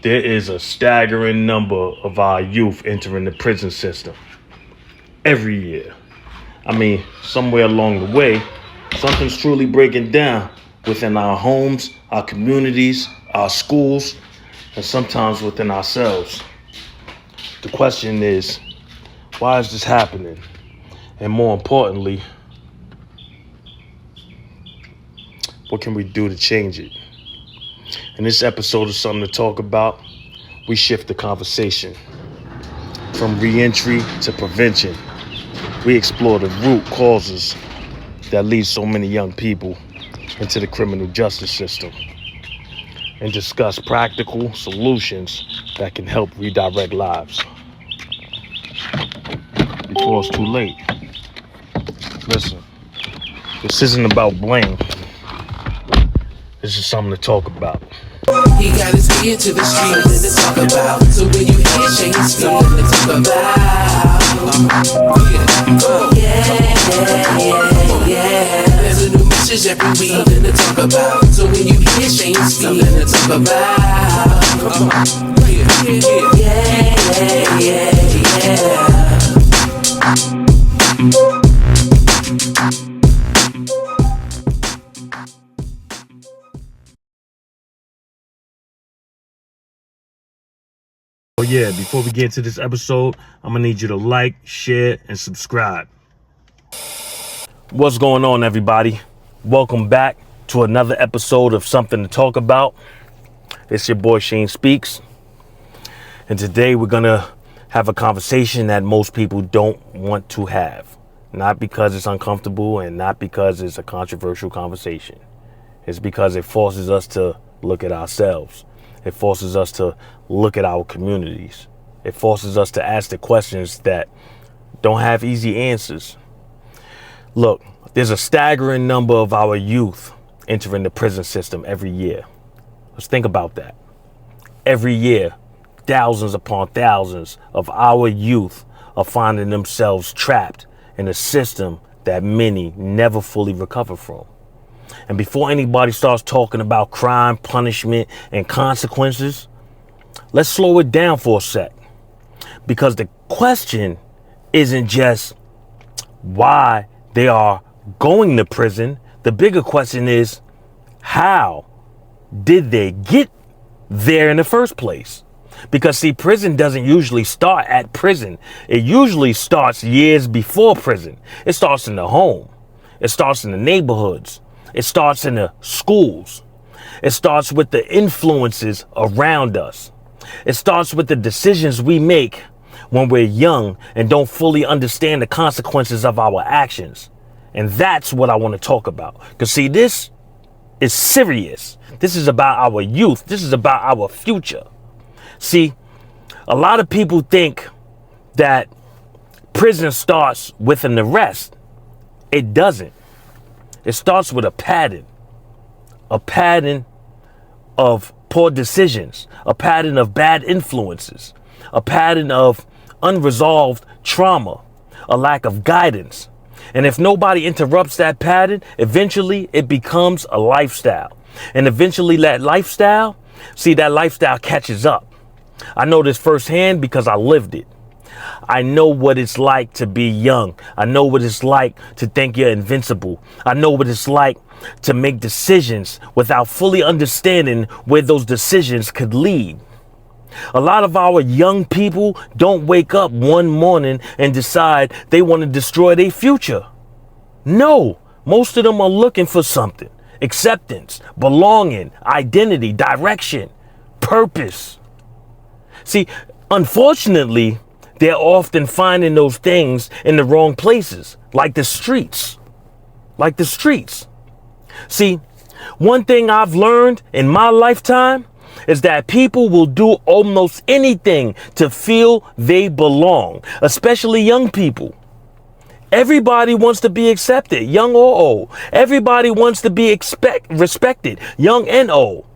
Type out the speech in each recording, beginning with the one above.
There is a staggering number of our youth entering the prison system every year. I mean, somewhere along the way, something's truly breaking down within our homes, our communities, our schools, and sometimes within ourselves. The question is, why is this happening? And more importantly, what can we do to change it? In this episode of Something to Talk About, we shift the conversation from re-entry to prevention. We explore the root causes that lead so many young people into the criminal justice system and discuss practical solutions that can help redirect lives before it's too late. Listen, this isn't about blame. This is something to talk about. He got his ear to the streets to talk about. So when you hear Shayne Speaks, to talk about. Yeah. There's a new message every week to talk about. So when you hear Shayne Speaks, to talk about. Oh yeah, before we get into this episode, I'm gonna need you to like, share, and subscribe. What's going on, everybody? Welcome back to another episode of Something to Talk About. It's your boy Shayne Speaks. And today we're gonna have a conversation that most people don't want to have. Not because it's uncomfortable and not because it's a controversial conversation. It's because it forces us to look at ourselves. It forces us to look at our communities. It forces us to ask the questions that don't have easy answers. Look, there's a staggering number of our youth entering the prison system every year. Let's think about that. Every year, thousands upon thousands of our youth are finding themselves trapped in a system that many never fully recover from. And before anybody starts talking about crime, punishment, and consequences, let's slow it down for a sec. Because the question isn't just why they are going to prison. The bigger question is, how did they get there in the first place? Because see, prison doesn't usually start at prison. It usually starts years before prison. It starts in the home. It starts in the neighborhoods. It starts in the schools. It starts with the influences around us. It starts with the decisions we make when we're young and don't fully understand the consequences of our actions. And that's what I want to talk about. Because see, this is serious. This is about our youth. This is about our future. See, a lot of people think that prison starts with an arrest. It doesn't. It starts with a pattern of poor decisions, a pattern of bad influences, a pattern of unresolved trauma, a lack of guidance. And if nobody interrupts that pattern, eventually it becomes a lifestyle. And eventually that lifestyle catches up. I know this firsthand because I lived it. I know what it's like to be young. I know what it's like to think you're invincible. I know what it's like to make decisions without fully understanding where those decisions could lead. A lot of our young people don't wake up one morning and decide they want to destroy their future. No, most of them are looking for something. Acceptance, belonging, identity, direction, purpose. See, unfortunately, they're often finding those things in the wrong places, like the streets. See, one thing I've learned in my lifetime is that people will do almost anything to feel they belong, especially young people. Everybody wants to be accepted, young or old. Everybody wants to be respected, young and old.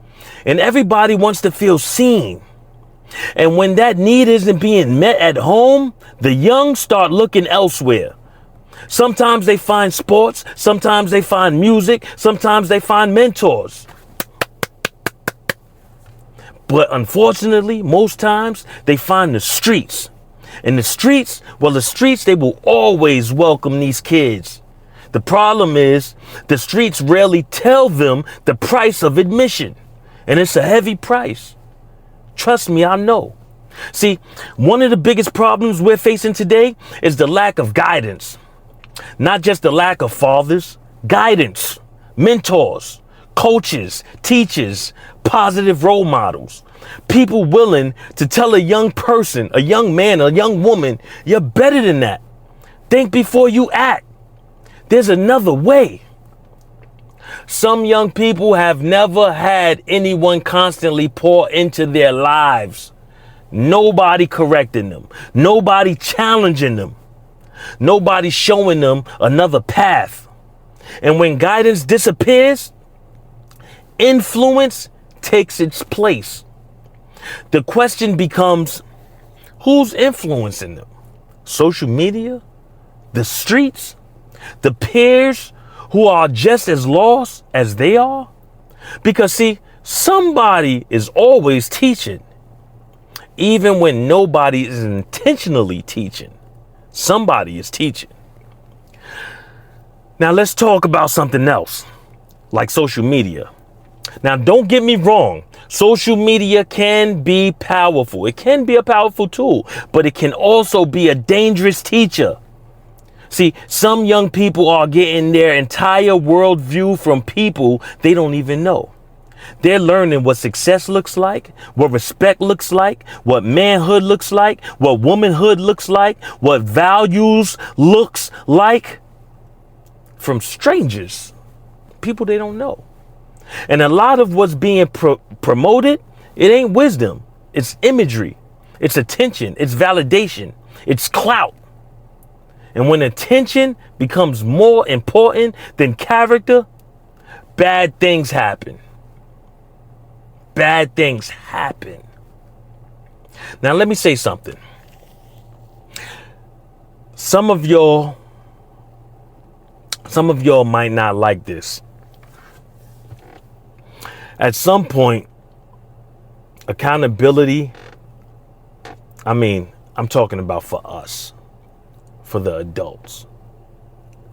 And everybody wants to feel seen. And when that need isn't being met at home, the young start looking elsewhere. Sometimes they find sports, sometimes they find music, sometimes they find mentors. But unfortunately, most times they find the streets. And the streets, they will always welcome these kids. The problem is the streets rarely tell them the price of admission. And it's a heavy price. Trust me, I know. See, one of the biggest problems we're facing today is the lack of guidance. Not just the lack of fathers, guidance, mentors, coaches, teachers, positive role models. People willing to tell a young person, a young man, a young woman, you're better than that. Think before you act. There's another way. Some young people have never had anyone constantly pour into their lives. Nobody correcting them. Nobody challenging them. Nobody showing them another path. And when guidance disappears, influence takes its place. The question becomes, who's influencing them? Social media? The streets? The peers who are just as lost as they are? Because see, somebody is always teaching. Even when nobody is intentionally teaching, somebody is teaching. Now let's talk about something else, like social media. Now don't get me wrong, social media can be powerful. It can be a powerful tool, but it can also be a dangerous teacher. See, some young people are getting their entire worldview from people they don't even know. They're learning what success looks like, what respect looks like, what manhood looks like, what womanhood looks like, what values looks like from strangers, people they don't know. And a lot of what's being promoted, it ain't wisdom. It's imagery. It's attention. It's validation. It's clout. And when attention becomes more important than character, bad things happen. Bad things happen. Now, let me say something. Some of y'all might not like this. At some point, accountability, I'm talking about for us, for the adults.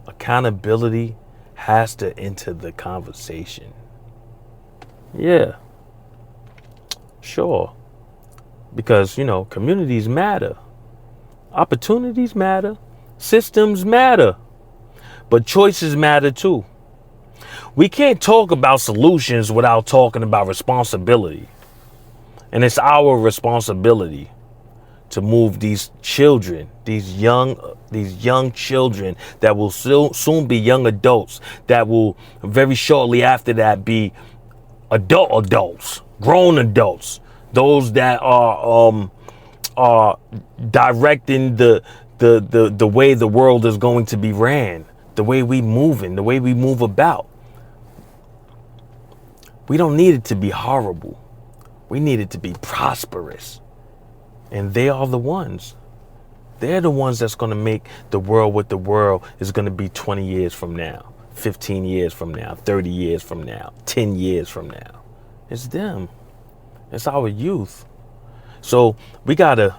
Accountability has to enter the conversation. Yeah. Sure. Because, communities matter. Opportunities matter. Systems matter. But choices matter too. We can't talk about solutions without talking about responsibility. And it's our responsibility to move these children, these young children that will soon be young adults, that will very shortly after that be adults, grown adults, those that are directing the way the world is going to be ran, the way we moving, the way we move about. We don't need it to be horrible. We need it to be prosperous. And they are the ones. They're the ones that's going to make the world what the world is going to be 20 years from now, 15 years from now, 30 years from now, 10 years from now. It's them. It's our youth. So we gotta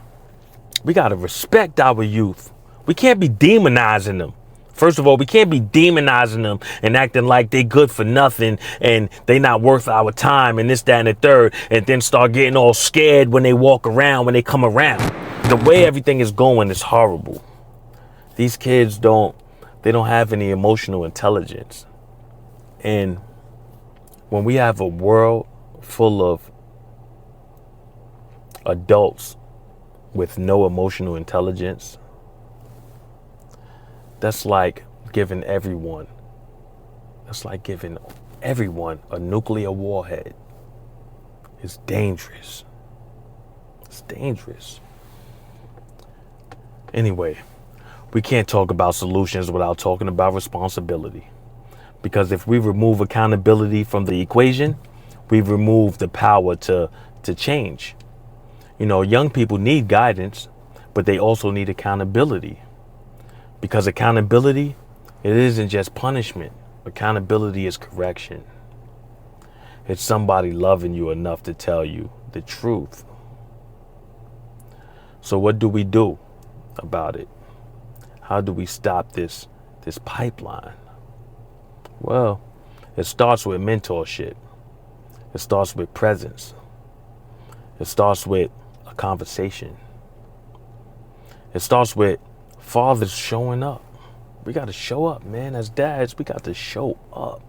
respect our youth. We can't be demonizing them. First of all, we can't be demonizing them and acting like they good for nothing and they not worth our time and this, that, and the third, and then start getting all scared when they walk around, when they come around. The way everything is going is horrible. These kids don't have any emotional intelligence. And when we have a world full of adults with no emotional intelligence, that's like giving everyone a nuclear warhead. It's dangerous. It's dangerous. Anyway, we can't talk about solutions without talking about responsibility. Because if we remove accountability from the equation, we remove the power to change. Young people need guidance, but they also need accountability. Because accountability, it isn't just punishment. Accountability is correction. It's somebody loving you enough to tell you the truth. So what do we do about it? How do we stop this pipeline? Well, it starts with mentorship. It starts with presence. It starts with a conversation. It starts with fathers showing up. We got to show up, man. As dads, we got to show up.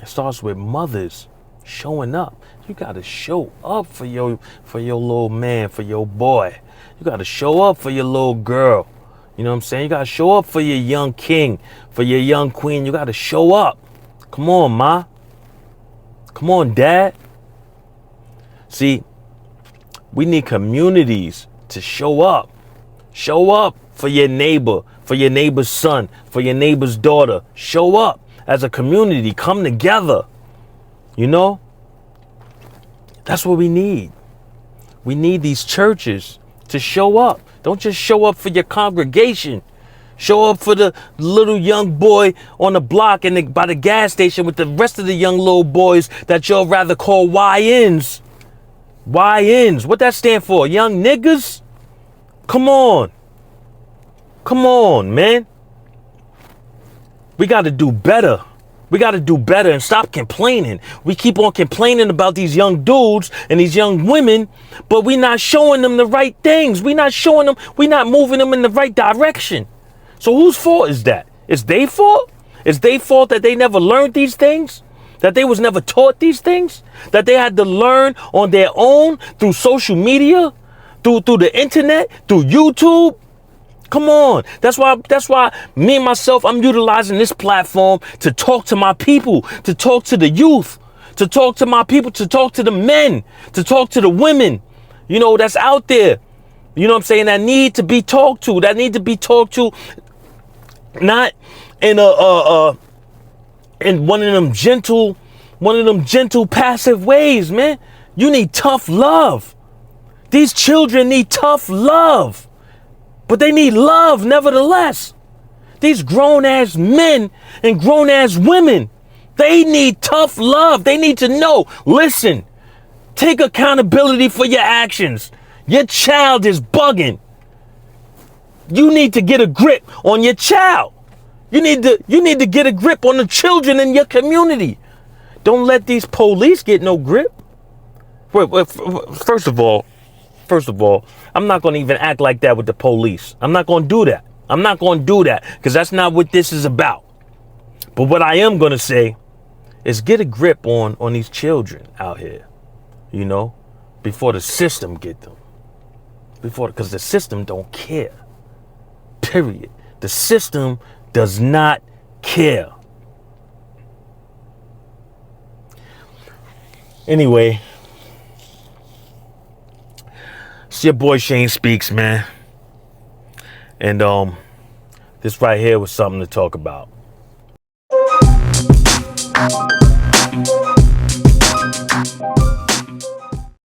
It starts with mothers showing up. You got to show up for your little man, for your boy. You got to show up for your little girl. You know what I'm saying? You got to show up for your young king, for your young queen. You got to show up. Come on, ma. Come on, dad. See, we need communities to show up. Show up for your neighbor, for your neighbor's son, for your neighbor's daughter. Show up as a community. Come together. You know? That's what we need. We need these churches to show up. Don't just show up for your congregation. Show up for the little young boy on the block and by the gas station with the rest of the young little boys that y'all rather call YNs. YNs. What that stand for? Young niggas? Come on. Come on, man. We got to do better. We got to do better and stop complaining. We keep on complaining about these young dudes and these young women, but we're not showing them the right things. We're not showing them, we're not moving them in the right direction. So whose fault is that? It's their fault? It's their fault that they never learned these things? That they was never taught these things? That they had to learn on their own through social media, through the internet, through YouTube? Come on. That's why me and myself, I'm utilizing this platform to talk to my people, to talk to the youth, to talk to my people, to talk to the men, to talk to the women, you know, that's out there. You know what I'm saying? That need to be talked to, not in in one of them gentle passive ways, man. You need tough love. These children need tough love. But they need love nevertheless. These grown-ass men and grown-ass women, they need tough love. They need to know, listen, take accountability for your actions. Your child is bugging. You need to get a grip on your child. You need to get a grip on the children in your community. Don't let these police get no grip. First of all, I'm not going to even act like that with the police. I'm not going to do that. I'm not going to do that because that's not what this is about. But what I am going to say is get a grip on these children out here, you know, before the system get them. Because the system don't care. Period. The system does not care. Anyway, it's your boy Shayne Speaks, man. And this right here was something to talk about.